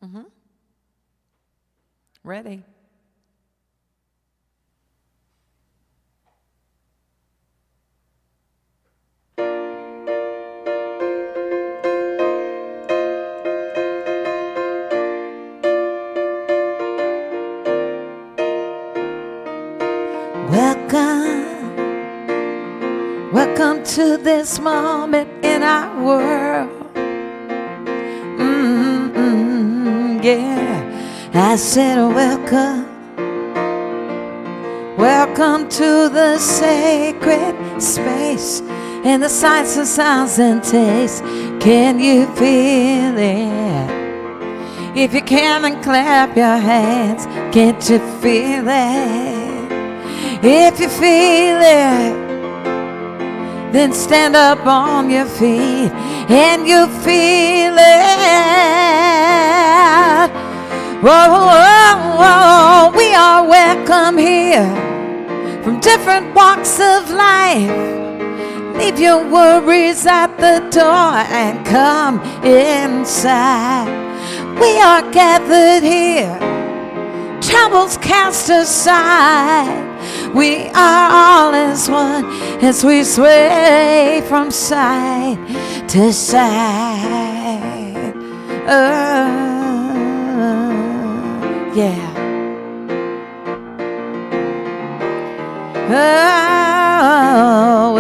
Mm-hmm. Ready. Welcome to this moment in our world. Yeah, I said welcome to the sacred space in the sights and sounds and tastes. Can you feel it? If you can, then clap your hands. Can't you feel it? If you feel it, then stand up on your feet and you feel it. Whoa, whoa, whoa. We are welcome here from different walks of life. Leave your worries at the door and come inside. We are gathered here, troubles cast aside. We are all as one as we sway from side to side. Yeah. Oh,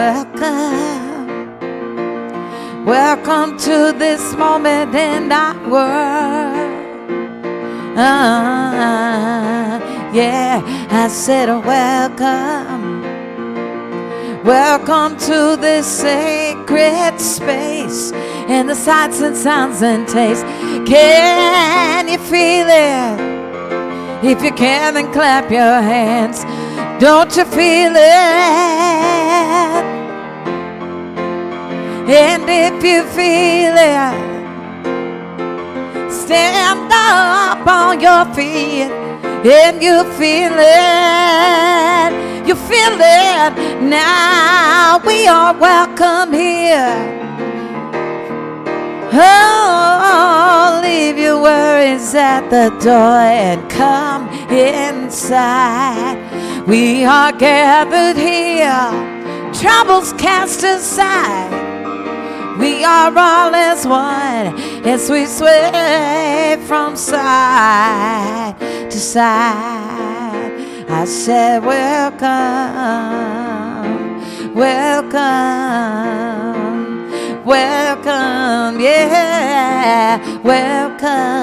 welcome to this moment in our world. Yeah, I said welcome to this sacred space and the sights and sounds and tastes. Can you feel it? If you can, then clap your hands. Don't you feel it? And if you feel it, stand up on your feet. And you feel it, you feel it. Now we are welcome here. Oh, leave your worries at the door and come inside. We are gathered here, troubles cast aside. We are all as one as we sway from side to side. I said welcome, welcome, welcome, yeah, welcome.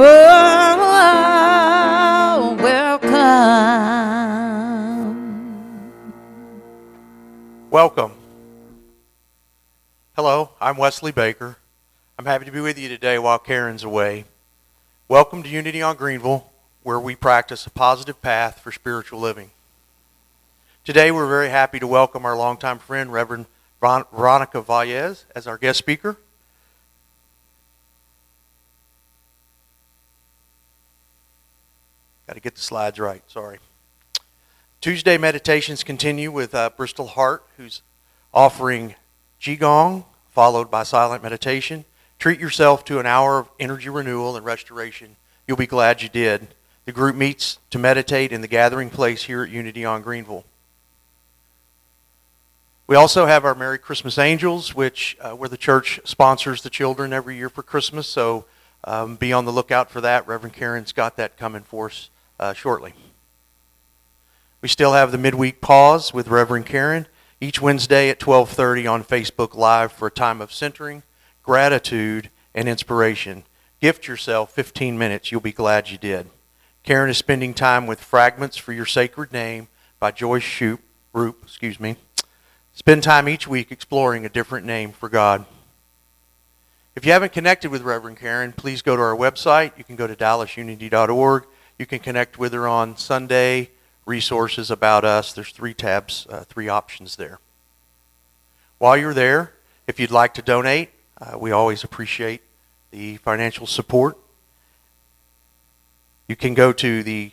Oh, welcome. Welcome. Hello, I'm Wesley Baker. I'm happy to be with you today while Karen's away. Welcome to Unity on Greenville, where we practice a positive path for spiritual living. Today we're very happy to welcome our longtime friend, Reverend Veronica Valle, as our guest speaker. Got to get the slides right, sorry. Tuesday meditations continue with Bristol Hart, who's offering Qigong, followed by silent meditation. Treat yourself to an hour of energy renewal and restoration. You'll be glad you did. The group meets to meditate in the gathering place here at Unity on Greenville. We also have our Merry Christmas Angels, which where the church sponsors the children every year for Christmas. So be on the lookout for that. Reverend Karen's got that coming for us shortly. We still have the midweek pause with Reverend Karen each Wednesday at 12:30 on Facebook Live for a time of centering, gratitude, and inspiration. Gift yourself 15 minutes. You'll be glad you did. Karen is spending time with Fragments for Your Sacred Name by Joyce Roop. Spend time each week exploring a different name for God. If you haven't connected with Reverend Karen, please go to our website. You can go to dallasunity.org. You can connect with her on Sunday, resources, about us. There's 3 tabs, 3 options there. While you're there, if you'd like to donate, we always appreciate the financial support. You can go to the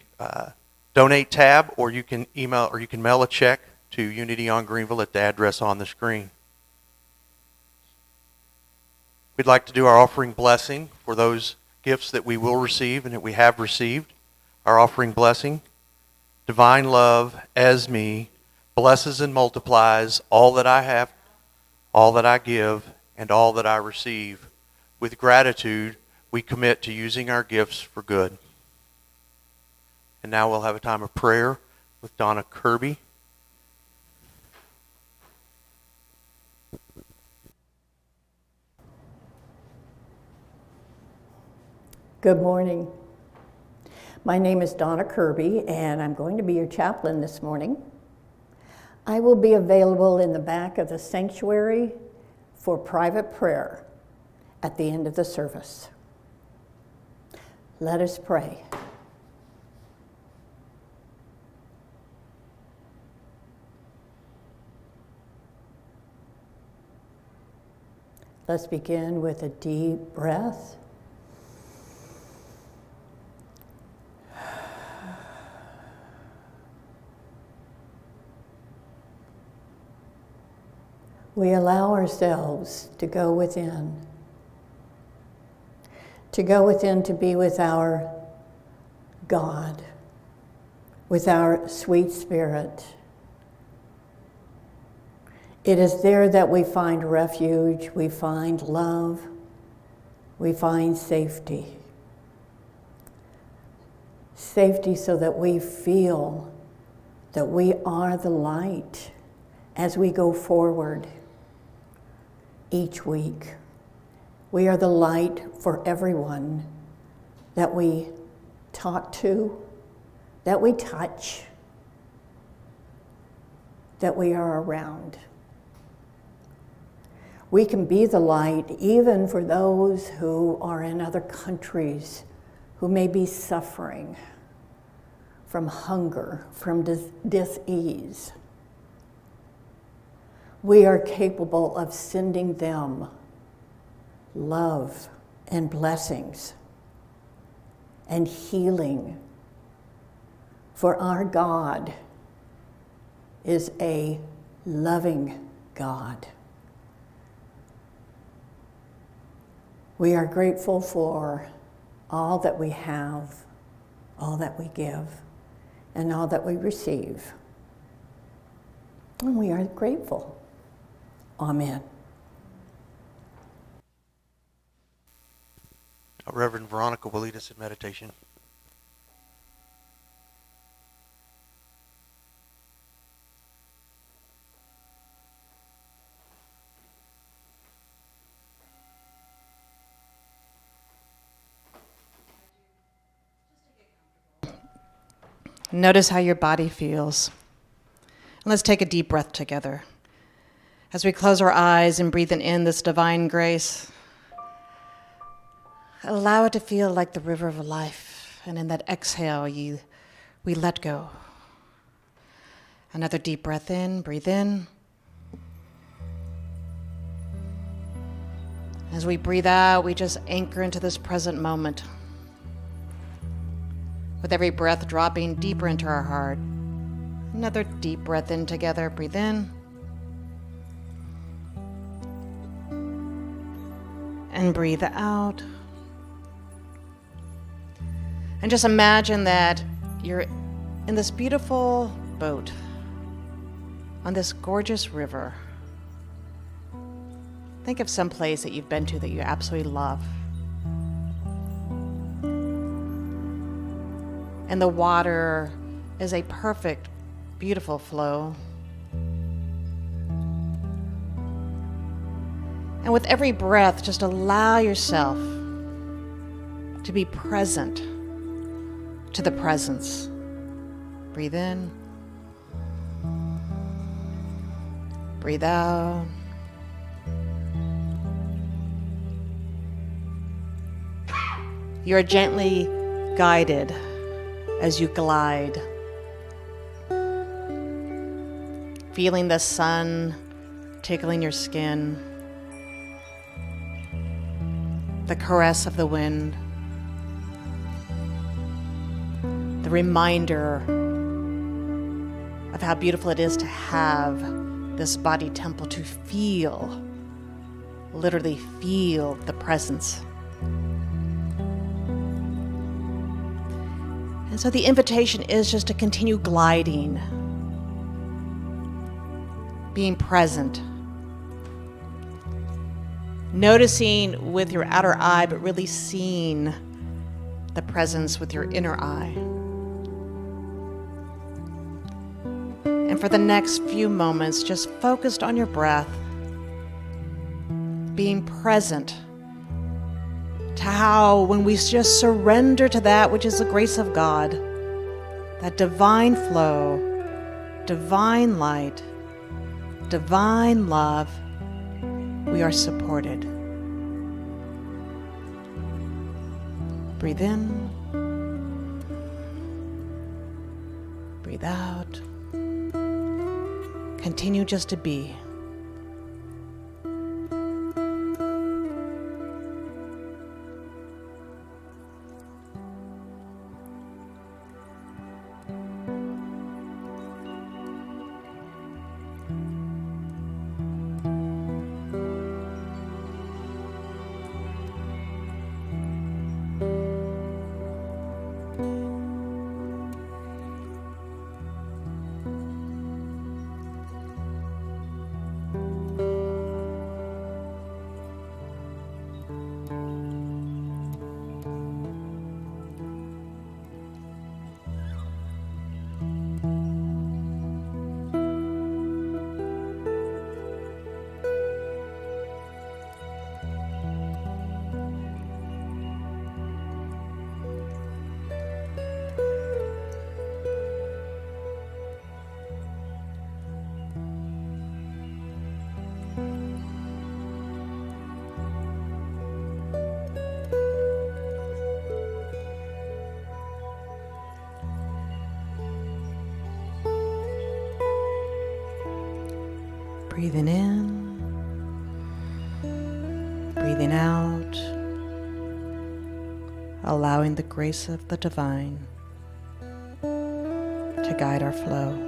donate tab, or you can email or you can mail a check to Unity on Greenville at the address on the screen. We'd like to do our offering blessing for those gifts that we will receive and that we have received. Our offering blessing. Divine love as me blesses and multiplies all that I have, all that I give, and all that I receive. With gratitude, we commit to using our gifts for good. And now we'll have a time of prayer with Donna Kirby. Good morning. My name is Donna Kirby, and I'm going to be your chaplain this morning. I will be available in the back of the sanctuary for private prayer at the end of the service. Let us pray. Let's begin with a deep breath. We allow ourselves to go within to be with our God, with our sweet spirit. It is there that we find refuge, we find love, we find safety. Safety so that we feel that we are the light as we go forward each week. We are the light for everyone that we talk to, that we touch, that we are around. We can be the light even for those who are in other countries who may be suffering from hunger, from dis-ease. We are capable of sending them love and blessings and healing. For our God is a loving God. We are grateful for all that we have, all that we give, and all that we receive. And we are grateful. Amen. Reverend Veronica will lead us in meditation. Notice how your body feels. And let's take a deep breath together. As we close our eyes and breathe in this divine grace, allow it to feel like the river of life. And in that exhale, we let go. Another deep breath in, breathe in. As we breathe out, we just anchor into this present moment. With every breath dropping deeper into our heart. Another deep breath in together, breathe in. And breathe out. And just imagine that you're in this beautiful boat on this gorgeous river. Think of some place that you've been to that you absolutely love. And the water is a perfect, beautiful flow. And with every breath, just allow yourself to be present to the presence. Breathe in. Breathe out. You are gently guided as you glide, feeling the sun tickling your skin, the caress of the wind, the reminder of how beautiful it is to have this body temple, to feel literally feel the presence. And so the invitation is just to continue gliding, being present, noticing with your outer eye, but really seeing the presence with your inner eye. And for the next few moments, just focused on your breath, being present to how, when we just surrender to that which is the grace of God, that divine flow, divine light, divine love, we are supported. Breathe in, breathe out. Continue just to be. Breathing in, breathing out, allowing the grace of the divine to guide our flow.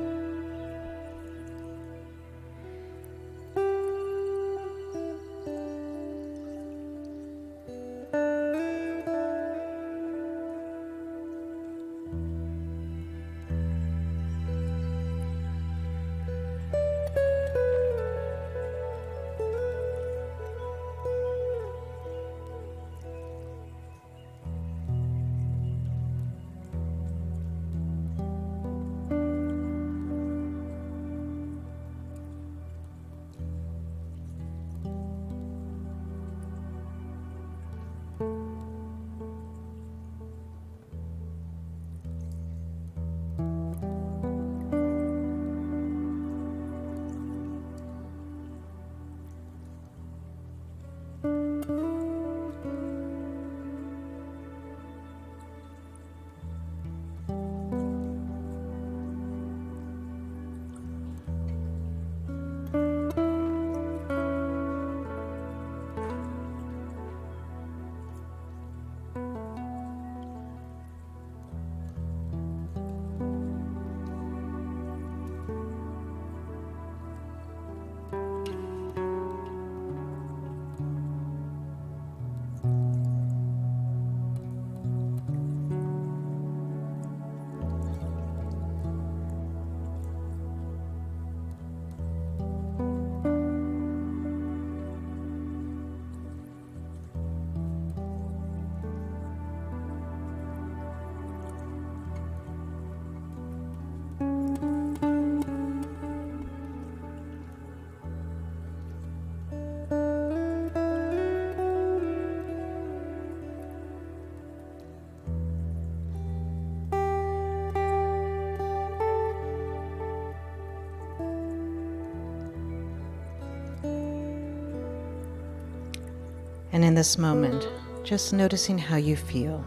And in this moment, just noticing how you feel.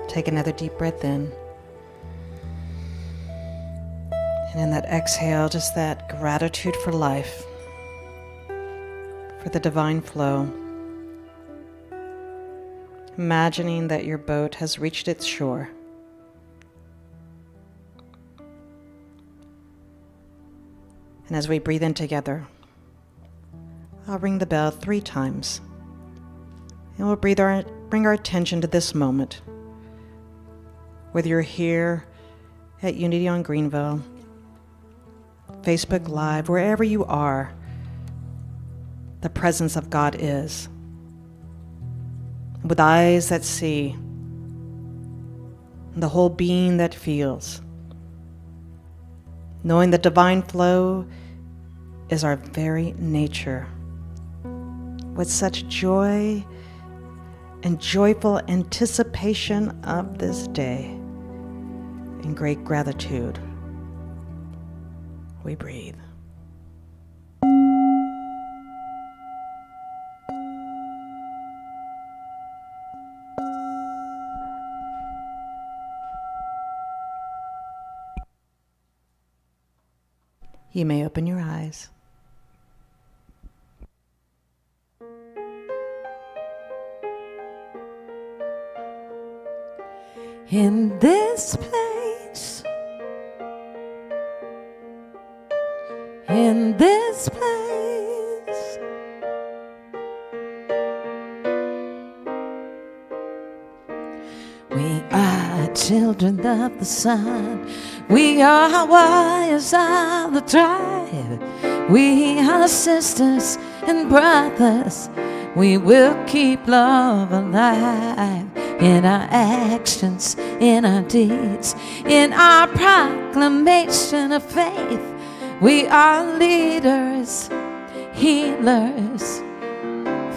Take another deep breath in. And in that exhale, just that gratitude for life, for the divine flow. Imagining that your boat has reached its shore. And as we breathe in together, I'll ring the bell 3 times. And we'll bring our attention to this moment. Whether you're here at Unity on Greenville, Facebook Live, wherever you are, the presence of God is. With eyes that see, and the whole being that feels, knowing the divine flow is our very nature. With such joy and joyful anticipation of this day, in great gratitude, we breathe. You may open your eyes. In this place, in this place, we are children of the sun. We are warriors of the tribe. We are sisters and brothers. We will keep love alive in our actions, in our deeds, in our proclamation of faith. We are leaders, healers.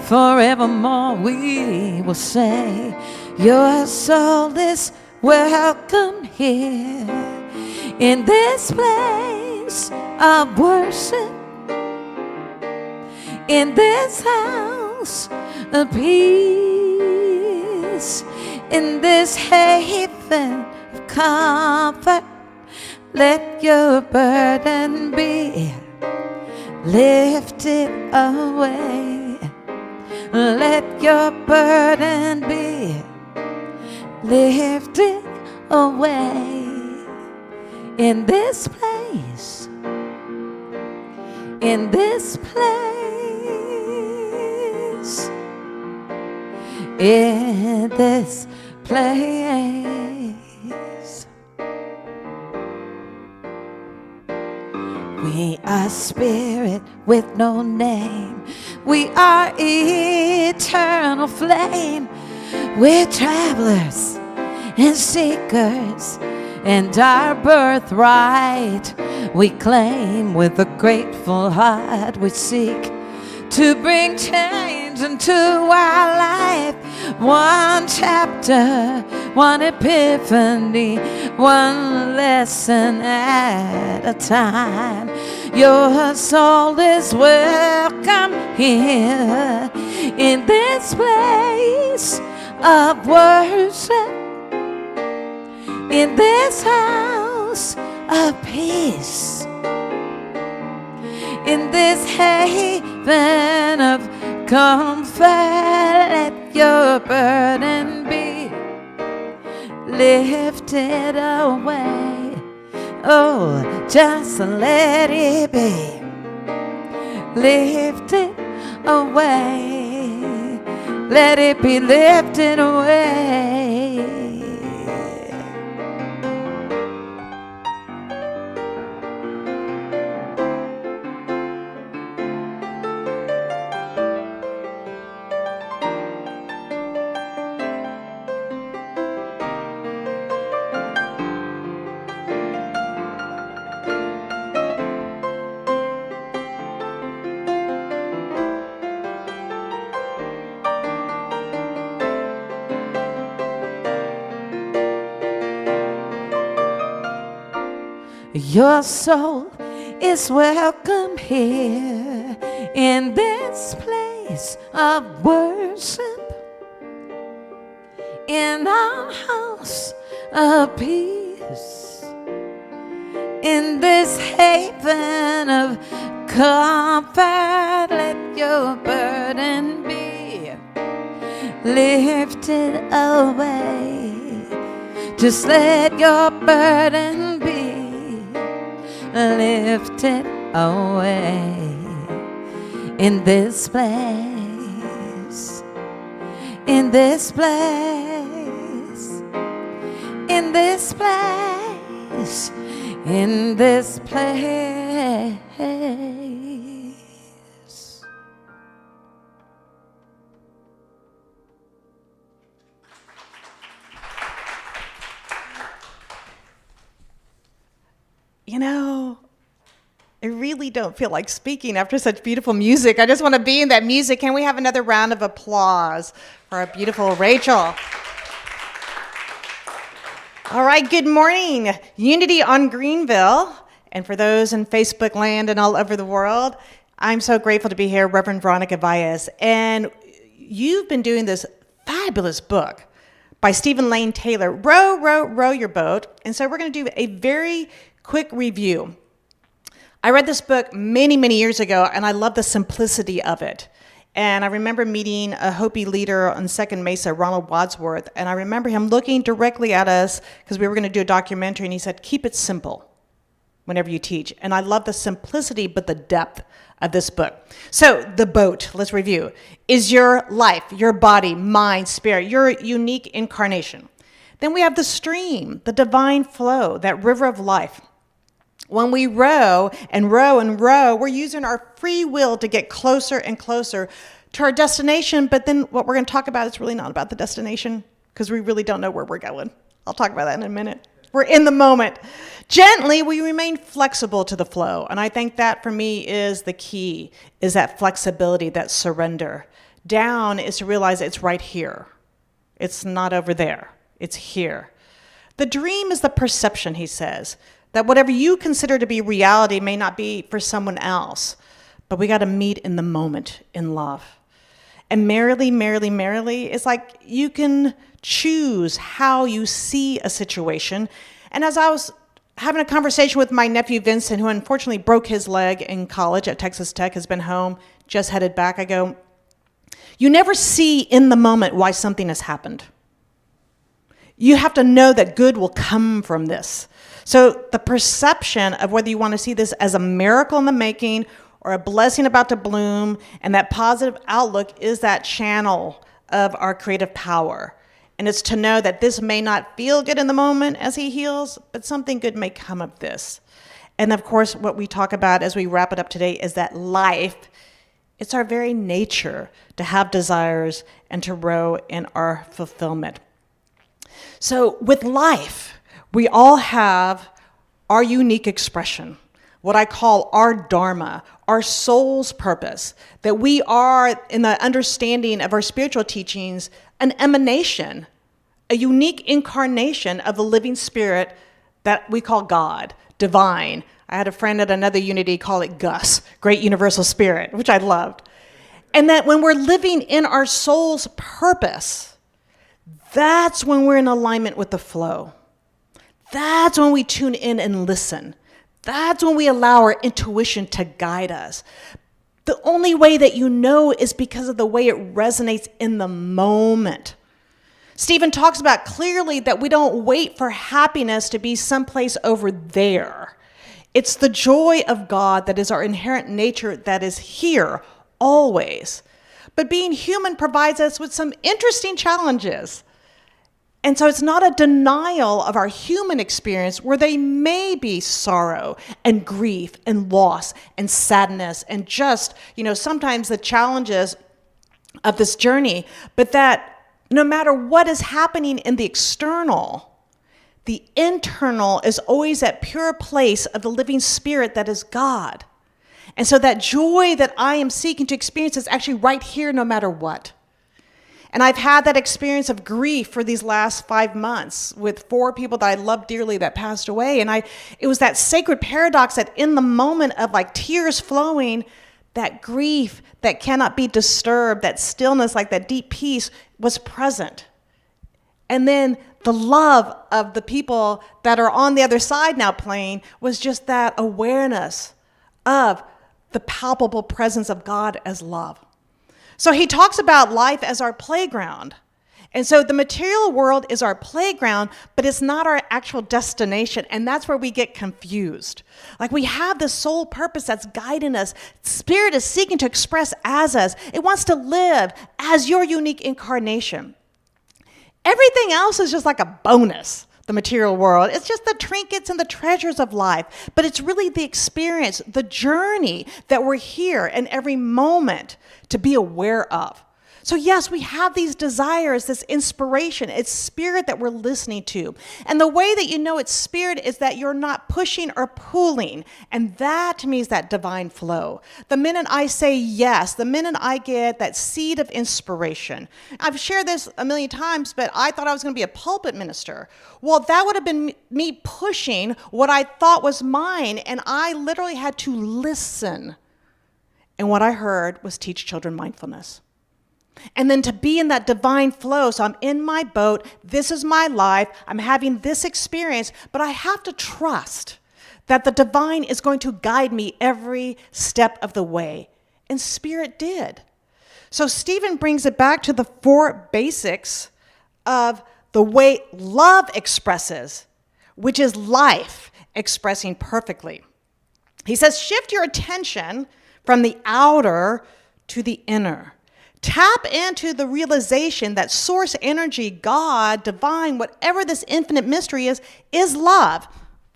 Forevermore we will say, your soul is welcome here. In this place of worship, in this house of peace, in this haven of comfort, let your burden be lifted away. Let your burden be lifted away. In this place, in this place, in this place. We are spirit with no name. We are eternal flame. We're travelers and seekers, and our birthright we claim. With a grateful heart we seek to bring change into our life. One chapter, one epiphany, one lesson at a time. Your soul is welcome here. In this place of worship, in this house of peace, in this haven of comfort, let your burden be lifted away. Oh, just let it be lifted away. Let it be lifted away. Your soul is welcome here. In this place of worship, in our house of peace, in this haven of comfort, let your burden be lifted away. Just let your burden be lifted away. in this place, in this place, in this place, in this place. You know, I really don't feel like speaking after such beautiful music. I just want to be in that music. Can we have another round of applause for our beautiful Rachel? All right, good morning. Unity on Greenville. And for those in Facebook land and all over the world, I'm so grateful to be here, Reverend Veronica Valle. And you've been doing this fabulous book by Stephen Lane Taylor, Row, Row, Row Your Boat. And so we're going to do a very quick review. I read this book many, many years ago, and I love the simplicity of it. And I remember meeting a Hopi leader on Second Mesa, Ronald Wadsworth, and I remember him looking directly at us because we were going to do a documentary, and he said, keep it simple whenever you teach. And I love the simplicity, but the depth of this book. So the boat, let's review, is your life, your body, mind, spirit, your unique incarnation. Then we have the stream, the divine flow, that river of life. When we row and row and row, we're using our free will to get closer and closer to our destination. But then what we're going to talk about is really not about the destination because we really don't know where we're going. I'll talk about that in a minute. We're in the moment. Gently, we remain flexible to the flow. And I think that for me is the key, is that flexibility, that surrender. Down is to realize it's right here. It's not over there. It's here. The dream is the perception, he says, that whatever you consider to be reality may not be for someone else, but we got to meet in the moment in love. And merrily, merrily, merrily, it's like you can choose how you see a situation. And as I was having a conversation with my nephew Vincent, who unfortunately broke his leg in college at Texas Tech, has been home, just headed back, I go, you never see in the moment why something has happened. You have to know that good will come from this. So the perception of whether you want to see this as a miracle in the making or a blessing about to bloom, and that positive outlook is that channel of our creative power. And it's to know that this may not feel good in the moment as he heals, but something good may come of this. And of course, what we talk about as we wrap it up today is that life, it's our very nature to have desires and to row in our fulfillment. So with life, we all have our unique expression, what I call our dharma, our soul's purpose, that we are, in the understanding of our spiritual teachings, an emanation, a unique incarnation of the living spirit that we call God, divine. I had a friend at another unity call it Gus, Great Universal Spirit, which I loved. And that when we're living in our soul's purpose, that's when we're in alignment with the flow. That's when we tune in and listen. That's when we allow our intuition to guide us. The only way that you know is because of the way it resonates in the moment. Stephen talks about clearly that we don't wait for happiness to be someplace over there. It's the joy of God that is our inherent nature that is here always. But being human provides us with some interesting challenges. And so it's not a denial of our human experience where there may be sorrow and grief and loss and sadness and just, sometimes the challenges of this journey, but that no matter what is happening in the external, the internal is always that pure place of the living spirit that is God. And so that joy that I am seeking to experience is actually right here no matter what. And I've had that experience of grief for these last 5 months with 4 people that I love dearly that passed away. And it was that sacred paradox that in the moment of like tears flowing, that grief that cannot be disturbed, that stillness, like that deep peace was present. And then the love of the people that are on the other side now playing was just that awareness of the palpable presence of God as love. So he talks about life as our playground. And so the material world is our playground, but it's not our actual destination. And that's where we get confused. Like we have this soul purpose that's guiding us. Spirit is seeking to express as us. It wants to live as your unique incarnation. Everything else is just like a bonus, the material world. It's just the trinkets and the treasures of life. But it's really the experience, the journey that we're here in every moment to be aware of. So yes, we have these desires, this inspiration. It's spirit that we're listening to. And the way that you know it's spirit is that you're not pushing or pulling. And that to me is that divine flow. The minute I say yes, the minute I get that seed of inspiration. I've shared this a million times, but I thought I was going to be a pulpit minister. Well, that would have been me pushing what I thought was mine. And I literally had to listen. And what I heard was teach children mindfulness. And then to be in that divine flow. So I'm in my boat. This is my life. I'm having this experience, but I have to trust that the divine is going to guide me every step of the way. And Spirit did. So Stephen brings it back to the 4 basics of the way love expresses, which is life expressing perfectly. He says, shift your attention from the outer to the inner. Tap into the realization that source energy, God, divine, whatever this infinite mystery is love.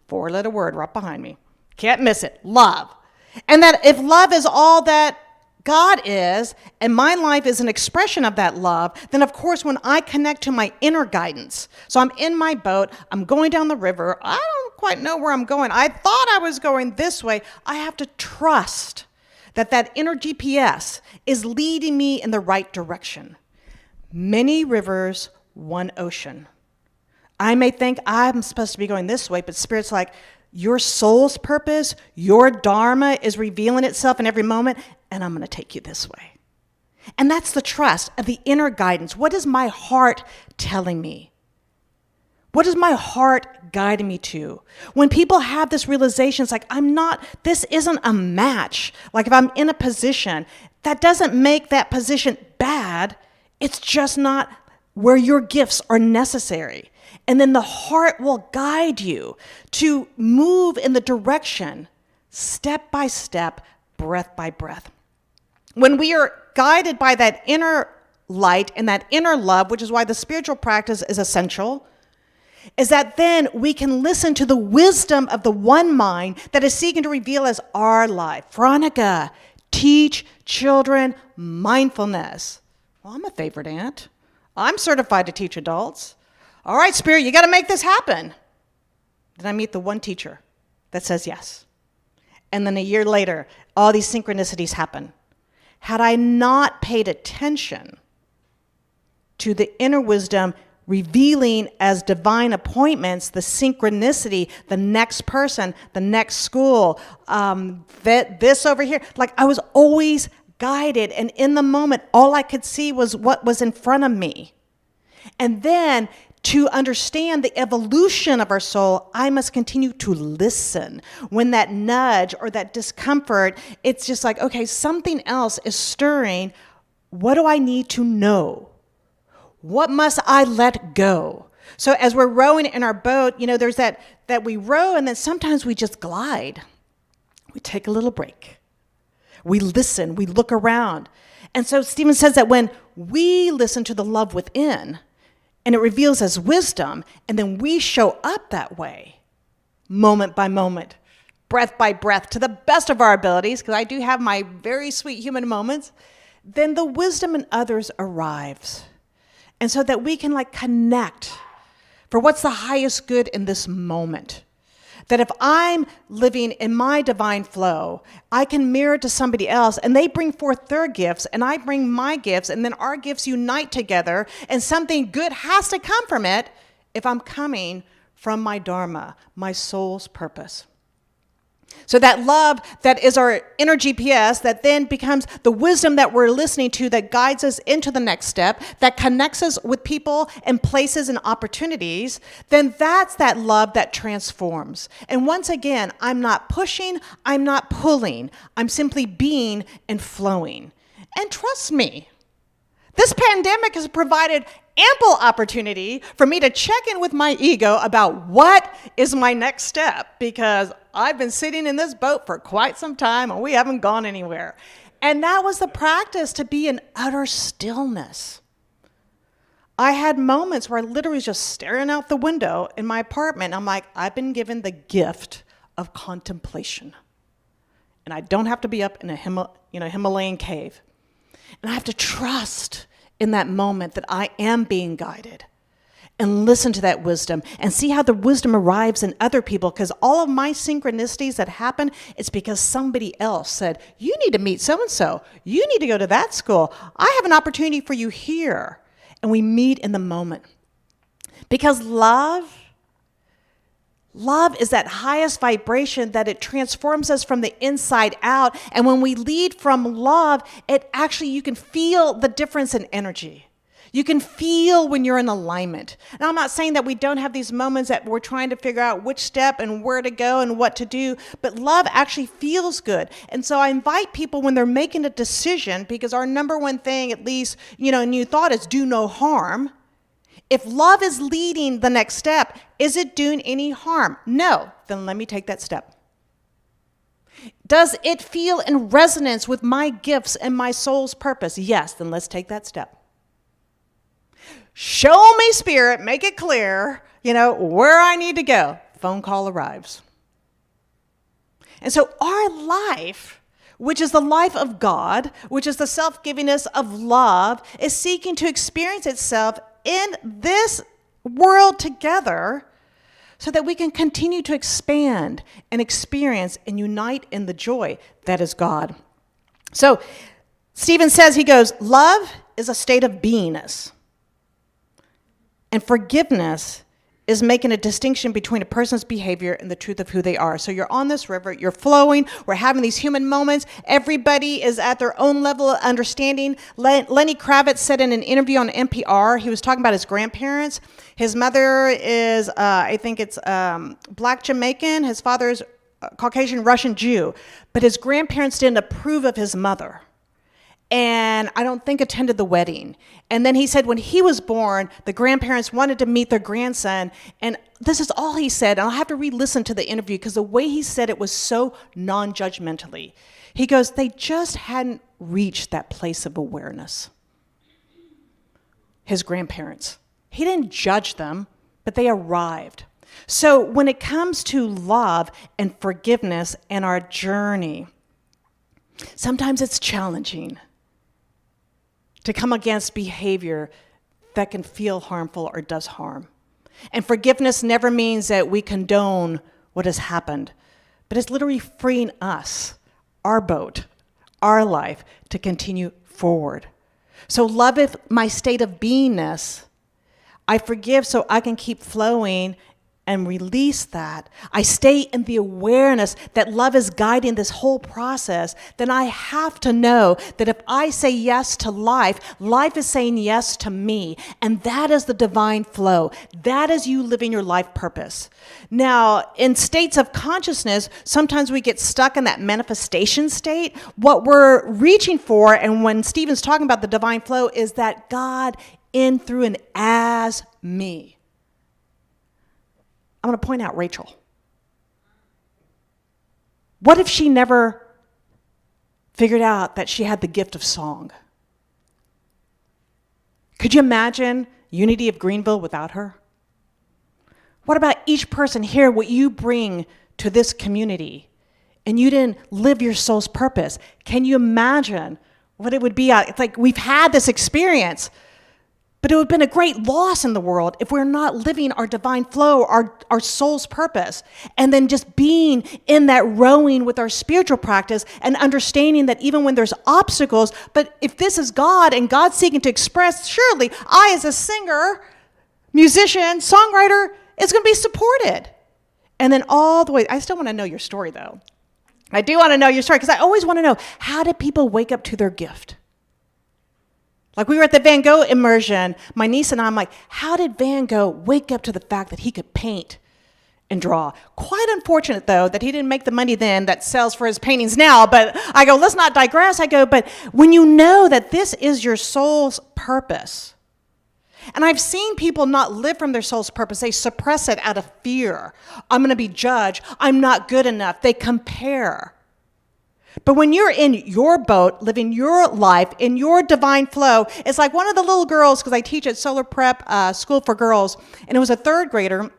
4-letter word right behind me. Can't miss it. Love. And that if love is all that God is, and my life is an expression of that love, then of course when I connect to my inner guidance, so I'm in my boat, I'm going down the river, I don't quite know where I'm going. I thought I was going this way. I have to trust that inner GPS is leading me in the right direction. Many rivers, one ocean. I may think I'm supposed to be going this way, but Spirit's like, your soul's purpose, your dharma is revealing itself in every moment, and I'm going to take you this way. And that's the trust of the inner guidance. What is my heart telling me? What is my heart guiding me to? When people have this realization, it's like, this isn't a match. Like if I'm in a position, that doesn't make that position bad. It's just not where your gifts are necessary. And then the heart will guide you to move in the direction, step by step, breath by breath. When we are guided by that inner light and that inner love, which is why the spiritual practice is essential, is that then we can listen to the wisdom of the one mind that is seeking to reveal as our life. Veronica, teach children mindfulness. Well, I'm a favorite aunt. I'm certified to teach adults. All right, Spirit, you got to make this happen. Then I meet the one teacher that says yes. And then a year later, all these synchronicities happen. Had I not paid attention to the inner wisdom revealing as divine appointments, the synchronicity, the next person, the next school, this over here. Like I was always guided, and in the moment, all I could see was what was in front of me. And then to understand the evolution of our soul, I must continue to listen. When that nudge or that discomfort, it's just like, okay, something else is stirring. What do I need to know? What must I let go? So as we're rowing in our boat, there's that we row and then sometimes we just glide. We take a little break. We listen, we look around. And so Stephen says that when we listen to the love within and it reveals as wisdom, and then we show up that way, moment by moment, breath by breath, to the best of our abilities, because I do have my very sweet human moments, then the wisdom in others arrives. And so that we can connect for what's the highest good in this moment. That if I'm living in my divine flow, I can mirror to somebody else and they bring forth their gifts and I bring my gifts and then our gifts unite together and something good has to come from it if I'm coming from my dharma, my soul's purpose. So that love that is our inner GPS that then becomes the wisdom that we're listening to that guides us into the next step, that connects us with people and places and opportunities, then that's that love that transforms. And once again, I'm not pushing, I'm not pulling, I'm simply being and flowing. And trust me, This pandemic has provided ample opportunity for me to check in with my ego about what is my next step, because I've been sitting in this boat for quite some time and we haven't gone anywhere. And that was the practice, to be in utter stillness. I had moments where I literally was just staring out the window in my apartment. I'm like, I've been given the gift of contemplation. And I don't have to be up in a Himalayan cave. And I have to trust in that moment that I am being guided, and listen to that wisdom and see how the wisdom arrives in other people, because all of my synchronicities that happen, it's because somebody else said, you need to meet so-and-so. You need to go to that school. I have an opportunity for you here. And we meet in the moment. Because love is that highest vibration, that it transforms us from the inside out. And when we lead from love, it actually, you can feel the difference in energy. You can feel when you're in alignment. And I'm not saying that we don't have these moments that we're trying to figure out which step and where to go and what to do, but love actually feels good. And so I invite people, when they're making a decision, because our number one thing, at least, new thought, is do no harm. If love is leading the next step, is it doing any harm? No. Then let me take that step. Does it feel in resonance with my gifts and my soul's purpose? Yes. Then let's take that step. Show me, Spirit, make it clear, where I need to go. Phone call arrives. And so our life, which is the life of God, which is the self-givingness of love, is seeking to experience itself in this world together, so that we can continue to expand and experience and unite in the joy that is God. So Stephen says, he goes, love is a state of beingness. And forgiveness is making a distinction between a person's behavior and the truth of who they are. So you're on this river, you're flowing, we're having these human moments. Everybody is at their own level of understanding. Lenny Kravitz said in an interview on NPR, he was talking about his grandparents. His mother is, Black Jamaican. His father is Caucasian Russian Jew. But his grandparents didn't approve of his mother, and I don't think attended the wedding. And then he said when he was born, the grandparents wanted to meet their grandson. And this is all he said. And I'll have to re-listen to the interview, because the way he said it was so non-judgmentally. He goes, they just hadn't reached that place of awareness. His grandparents. He didn't judge them, but they arrived. So when it comes to love and forgiveness and our journey, sometimes it's challenging to come against behavior that can feel harmful or does harm. And forgiveness never means that we condone what has happened, but it's literally freeing us, our boat, our life, to continue forward. So love is my state of beingness. I forgive so I can keep flowing and release that. I stay in the awareness that love is guiding this whole process. Then I have to know that if I say yes to life, life is saying yes to me. And that is the divine flow. That is you living your life purpose. Now, in states of consciousness, sometimes we get stuck in that manifestation state. What we're reaching for, and when Stephen's talking about the divine flow, is that God in, through, and as me. I'm going to point out Rachel. What if she never figured out that she had the gift of song? Could you imagine Unity of Greenville without her? What about each person here, what you bring to this community, and you didn't live your soul's purpose? Can you imagine what it would be? It's like we've had this experience, but it would have been a great loss in the world if we're not living our divine flow, our soul's purpose, and then just being in that rowing with our spiritual practice and understanding that even when there's obstacles, but if this is God and God's seeking to express, surely I as a singer, musician, songwriter is going to be supported. And then all the way, I still want to know your story though. I do want to know your story, because I always want to know, how did people wake up to their gift? Like we were at the Van Gogh immersion, my niece and I'm like, how did Van Gogh wake up to the fact that he could paint and draw. Quite unfortunate, though, that he didn't make the money then that sells for his paintings now. But I go, let's not digress. I go, but when you know that this is your soul's purpose, and I've seen people not live from their soul's purpose. They suppress it out of fear. I'm going to be judged. I'm not good enough. They compare. But when you're in your boat, living your life, in your divine flow, it's like one of the little girls, because I teach at Solar Prep School for Girls, and it was a third grader.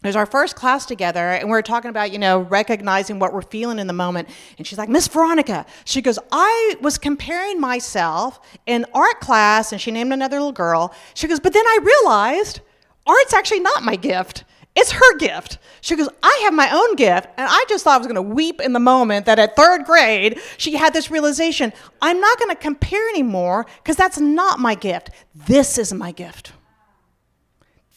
It was our first class together, and we were talking about, recognizing what we're feeling in the moment. And she's like, Miss Veronica, she goes, I was comparing myself in art class, and she named another little girl. She goes, but then I realized art's actually not my gift. It's her gift. She goes, I have my own gift, and I just thought I was going to weep in the moment that at third grade, she had this realization. I'm not going to compare anymore because that's not my gift. This is my gift.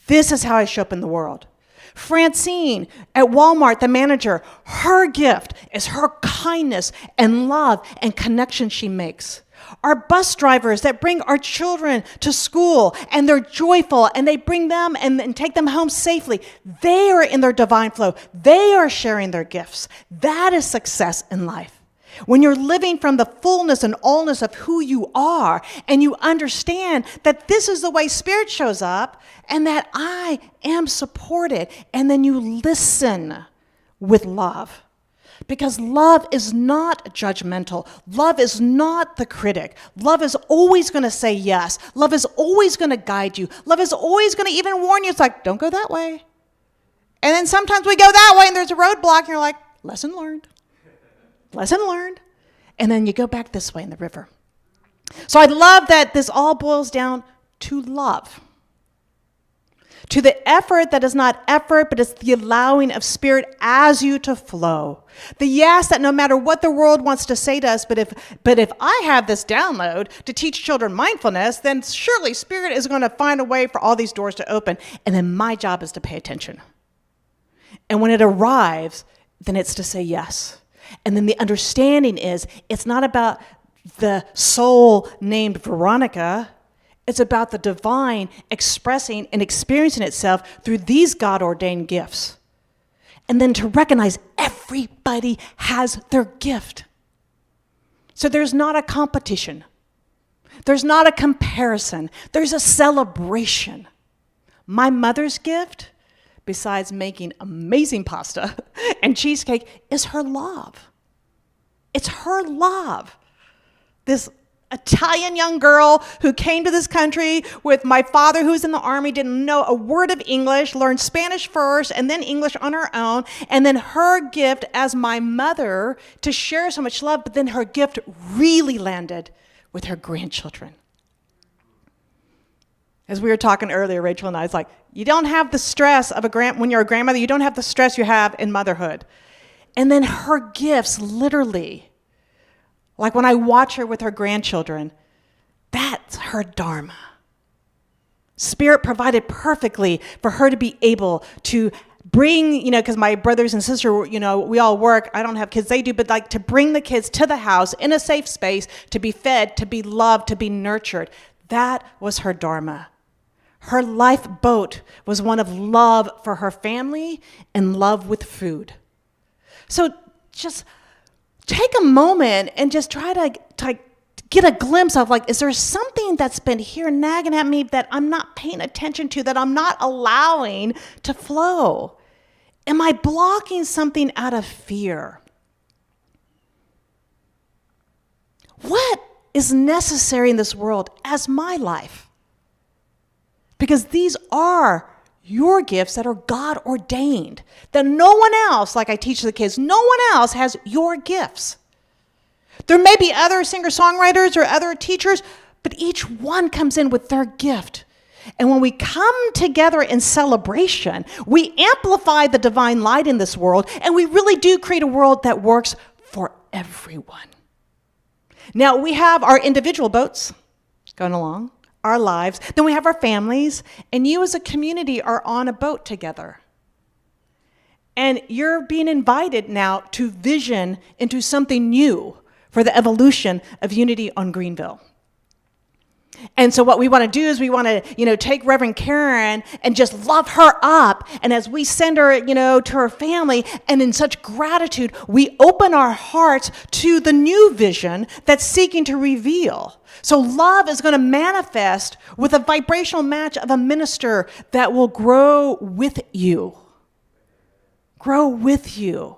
This is how I show up in the world. Francine at Walmart, the manager, her gift is her kindness and love and connection she makes. Our bus drivers that bring our children to school and they're joyful and they bring them and take them home safely. They are in their divine flow. They are sharing their gifts. That is success in life. When you're living from the fullness and allness of who you are, and you understand that this is the way Spirit shows up, and that I am supported, and then you listen with love. Because love is not judgmental. Love is not the critic. Love is always going to say yes. Love is always going to guide you. Love is always going to even warn you. It's like, don't go that way. And then sometimes we go that way, and there's a roadblock, and you're like, lesson learned. Lesson learned. And then you go back this way in the river. So I love that this all boils down to love. To the effort that is not effort, but it's the allowing of Spirit as you to flow. The yes that no matter what the world wants to say to us, but if I have this download to teach children mindfulness, then surely Spirit is going to find a way for all these doors to open. And then my job is to pay attention. And when it arrives, then it's to say yes. And then the understanding is it's not about the soul named Veronica. It's about the divine expressing and experiencing itself through these God-ordained gifts. And then to recognize everybody has their gift. So there's not a competition. There's not a comparison. There's a celebration. My mother's gift, besides making amazing pasta and cheesecake, is her love. It's her love. This Italian young girl who came to this country with my father who was in the army, didn't know a word of English, learned Spanish first and then English on her own, and then her gift as my mother to share so much love, but then her gift really landed with her grandchildren. As we were talking earlier, Rachel and I, it's like, you don't have the stress of when you're a grandmother, you don't have the stress you have in motherhood. And then her gifts, literally, like when I watch her with her grandchildren, that's her dharma. Spirit provided perfectly for her to be able to bring, because my brothers and sisters, we all work. I don't have kids, they do, but like to bring the kids to the house in a safe space, to be fed, to be loved, to be nurtured. That was her dharma. Her lifeboat was one of love for her family and love with food. So just take a moment and just try to get a glimpse of, is there something that's been here nagging at me that I'm not paying attention to, that I'm not allowing to flow? Am I blocking something out of fear? What is necessary in this world as my life? Because these are your gifts that are God ordained, that no one else, like I teach the kids, no one else has your gifts. There may be other singer-songwriters or other teachers, but each one comes in with their gift. And when we come together in celebration, we amplify the divine light in this world, and we really do create a world that works for everyone. Now, we have our individual boats going along, our lives. Then we have our families, and you as a community are on a boat together. And you're being invited now to vision into something new for the evolution of unity on Greenville. And so what we want to do is we want to, take Reverend Karen and just love her up. And as we send her, to her family, and in such gratitude, we open our hearts to the new vision that's seeking to reveal. So love is going to manifest with a vibrational match of a minister that will grow with you. Grow with you.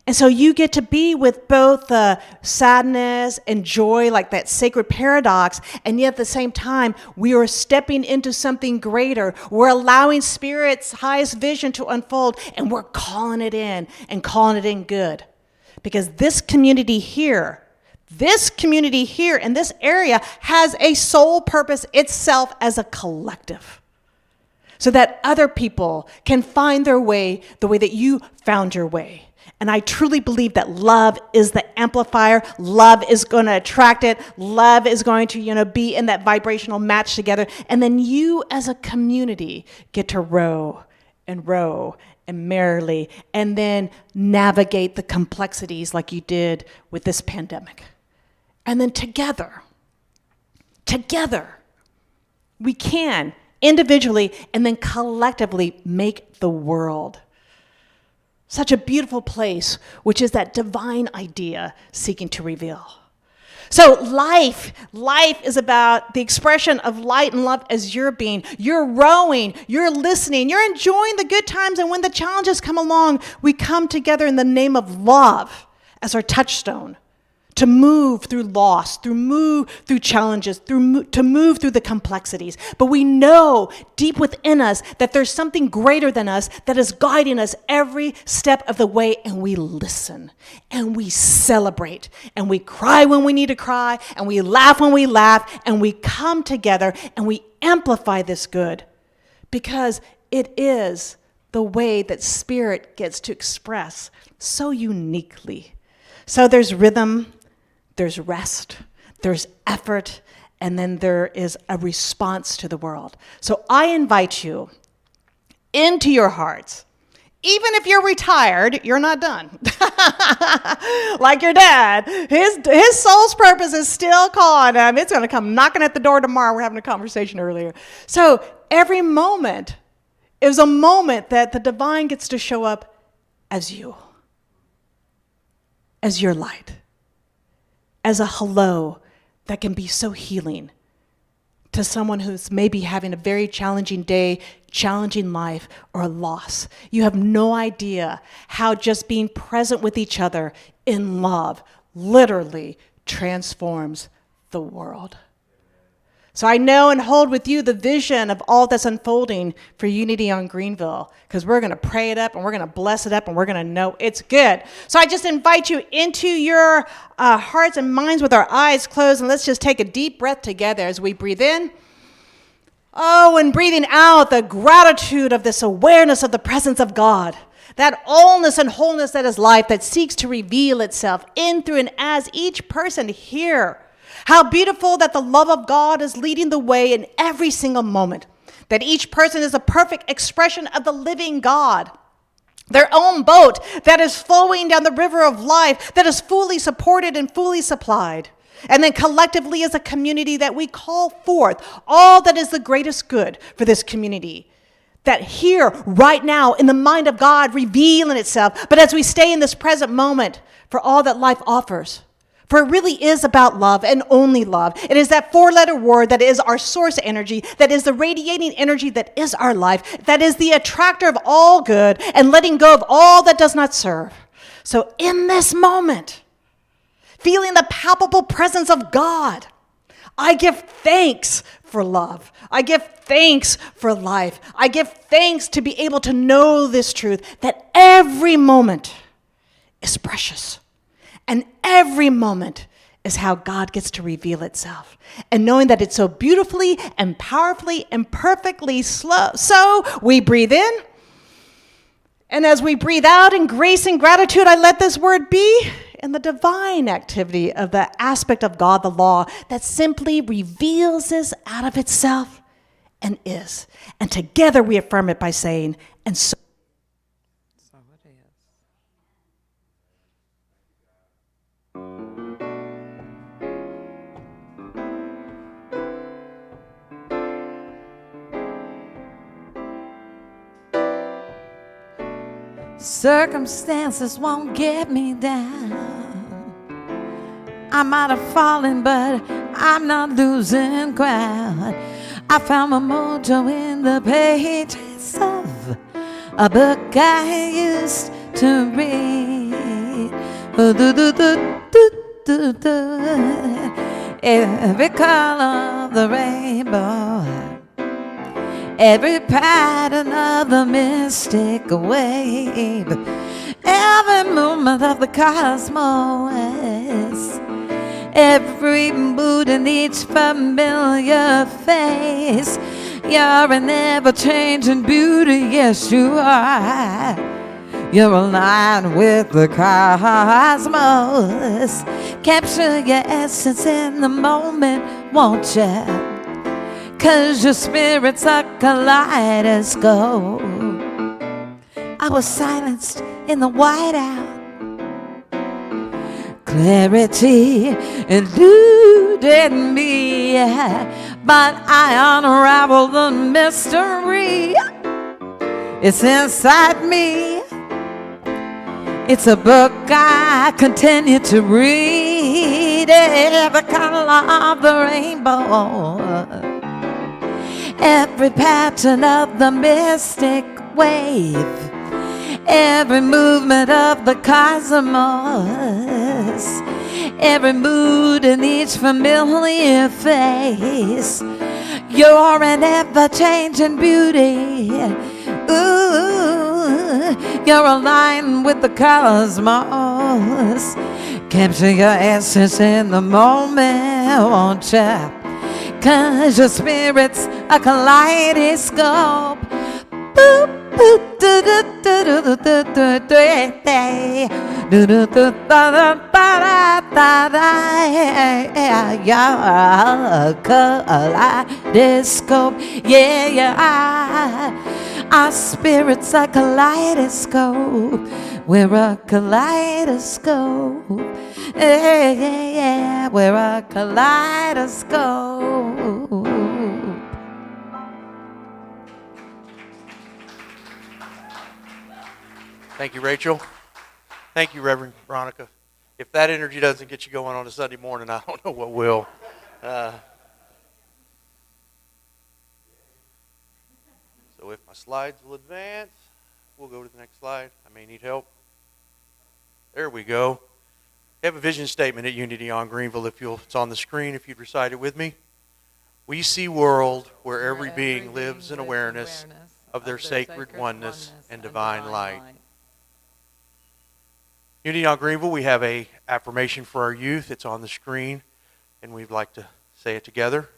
And so you get to be with both the sadness and joy, like that sacred paradox, and yet at the same time, we are stepping into something greater. We're allowing Spirit's highest vision to unfold, and we're calling it in and calling it in good. Because this community here in this area has a sole purpose itself as a collective. So that other people can find their way the way that you found your way. And I truly believe that love is the amplifier. Love is going to attract it. Love is going to, be in that vibrational match together. And then you as a community get to row and merrily, and then navigate the complexities like you did with this pandemic. And then together, we can individually and then collectively make the world such a beautiful place, which is that divine idea seeking to reveal. So life is about the expression of light and love as you're being. You're rowing, you're listening, you're enjoying the good times, and when the challenges come along, we come together in the name of love as our touchstone to move through loss, to move through challenges, to move through the complexities. But we know deep within us that there's something greater than us that is guiding us every step of the way, and we listen, and we celebrate, and we cry when we need to cry, and we laugh when we laugh, and we come together, and we amplify this good, because it is the way that Spirit gets to express so uniquely. So there's rhythm, there's rest, there's effort, and then there is a response to the world. So I invite you into your hearts. Even if you're retired, you're not done. Like your dad, his soul's purpose is still calling him. It's going to come knocking at the door tomorrow. We're having a conversation earlier. So every moment is a moment that the divine gets to show up as you, as your light, as a hello that can be so healing to someone who's maybe having a very challenging day, challenging life, or a loss. You have no idea how just being present with each other in love literally transforms the world. So I know and hold with you the vision of all that's unfolding for Unity on Greenville, because we're going to pray it up and we're going to bless it up and we're going to know it's good. So I just invite you into your hearts and minds with our eyes closed, and let's just take a deep breath together as we breathe in. Oh, and breathing out the gratitude of this awareness of the presence of God. That allness and wholeness that is life that seeks to reveal itself in, through, and as each person here. How beautiful that the love of God is leading the way in every single moment. That each person is a perfect expression of the living God. Their own boat that is flowing down the river of life, that is fully supported and fully supplied. And then collectively as a community that we call forth all that is the greatest good for this community. That here, right now, in the mind of God, revealing itself. But as we stay in this present moment for all that life offers. For it really is about love and only love. It is that four-letter word that is our source energy, that is the radiating energy that is our life, that is the attractor of all good and letting go of all that does not serve. So in this moment, feeling the palpable presence of God, I give thanks for love. I give thanks for life. I give thanks to be able to know this truth, that every moment is precious. And every moment is how God gets to reveal itself. And knowing that it's so beautifully and powerfully and perfectly slow. So we breathe in. And as we breathe out in grace and gratitude, I let this word be in the divine activity of the aspect of God, the law, that simply reveals this out of itself and is. And together we affirm it by saying, and so. Circumstances won't get me down. I might have fallen, but I'm not losing ground. I found my mojo in the pages of a book I used to read. Every color of the rainbow, every pattern of the mystic wave, every movement of the cosmos, every mood in each familiar face. You're an ever-changing beauty, yes you are. You're aligned with the cosmos. Capture your essence in the moment, won't you? 'Cause your spirit's a kaleidoscope. I was silenced in the whiteout. Clarity eluded me, but I unraveled the mystery. It's inside me. It's a book I continue to read. Every color of the rainbow, every pattern of the mystic wave, every movement of the cosmos, every mood in each familiar face. You're an ever-changing beauty. Ooh, you're aligned with the cosmos. Capture your essence in the moment, won't ya? 'Cause your spirit's a kaleidoscope. Boop, boop, do, do, do, do, do, do, do, do, do, do, do, da, da, da, da, da, yeah, kaleidoscope, yeah, yeah. Our spirit's a kaleidoscope. We're a kaleidoscope. Yeah, yeah, yeah. We're a kaleidoscope. Thank you, Rachel. Thank you, Reverend Veronica. If that energy doesn't get you going on a Sunday morning, I don't know what will. So if my slides will advance, we'll go to the next slide. I may need help. There we go. We have a vision statement at Unity on Greenville. It's on the screen if you'd recite it with me. We see world where every being lives in awareness of their sacred oneness and divine light. Unity on Greenville, we have a affirmation for our youth. It's on the screen, and we'd like to say it together.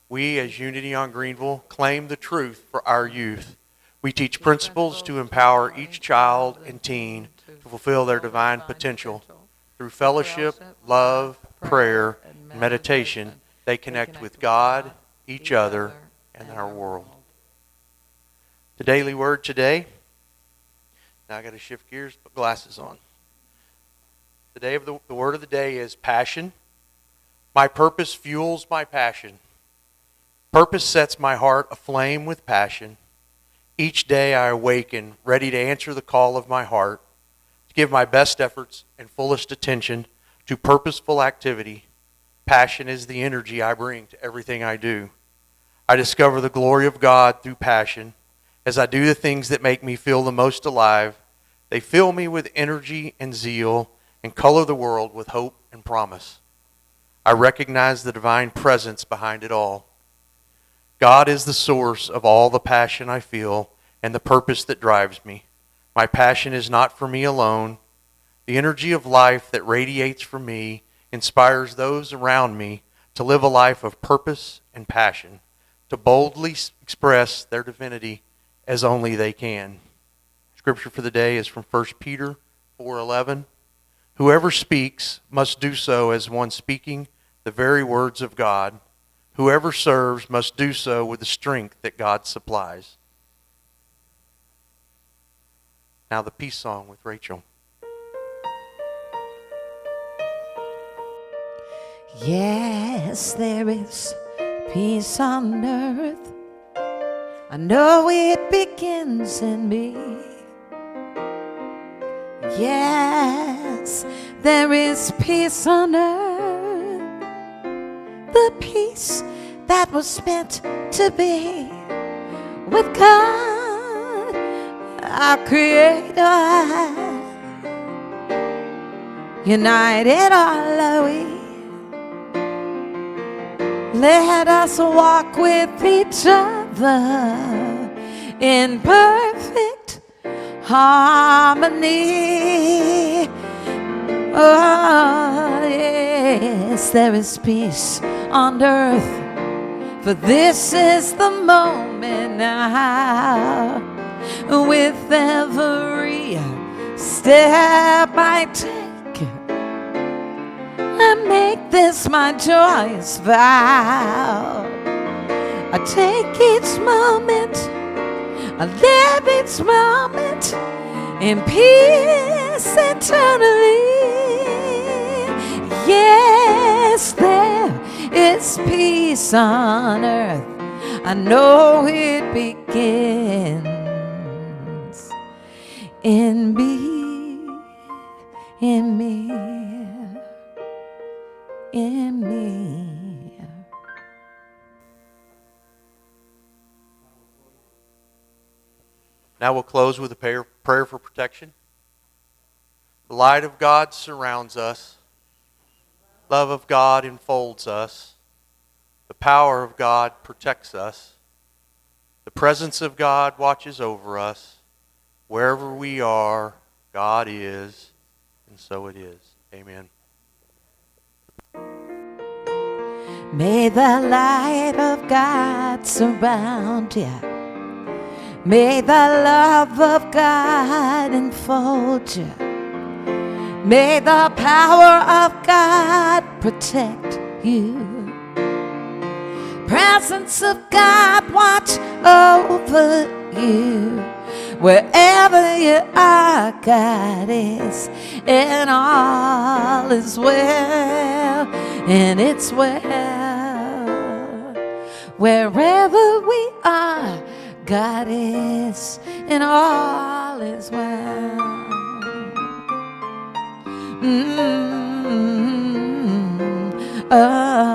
We, as Unity on Greenville, claim the truth for our youth. We teach principles to empower each child and teen to fulfill their divine potential. Through fellowship, love, prayer, and meditation, they connect with God, each other, and our world. The daily word today, now I got to shift gears, put glasses on. The word of the day is passion. My purpose fuels my passion. Purpose sets my heart aflame with passion. Each day I awaken, ready to answer the call of my heart, to give my best efforts and fullest attention to purposeful activity. Passion is the energy I bring to everything I do. I discover the glory of God through passion. As I do the things that make me feel the most alive, they fill me with energy and zeal and color the world with hope and promise. I recognize the divine presence behind it all. God is the source of all the passion I feel and the purpose that drives me. My passion is not for me alone. The energy of life that radiates from me inspires those around me to live a life of purpose and passion, to boldly express their divinity as only they can. Scripture for the day is from 1 Peter 4:11. Whoever speaks must do so as one speaking the very words of God. Whoever serves must do so with the strength that God supplies. Now the peace song with Rachel. Yes, there is peace on earth. I know it begins in me. Yes, there is peace on earth, the peace that was meant to be with God, our Creator. United are we. Let us walk with each other in perfect harmony. Oh, yes, there is peace on earth, for this is the moment now. With every step I take, I make this my joyous vow. I take each moment, I live each moment in peace eternally. Yes, there is peace on earth. I know it begins in me, in me, in me. Now we'll close with a prayer for protection. The light of God surrounds us. Love of God enfolds us. The power of God protects us. The presence of God watches over us. Wherever we are, God is, and so it is. Amen. May the light of God surround you. May the love of God enfold you. May the power of God protect you. Presence of God watch over you. Wherever you are, God is, and all is well, and it's well. Wherever we are, God is, and all is well. Mm-hmm. Oh.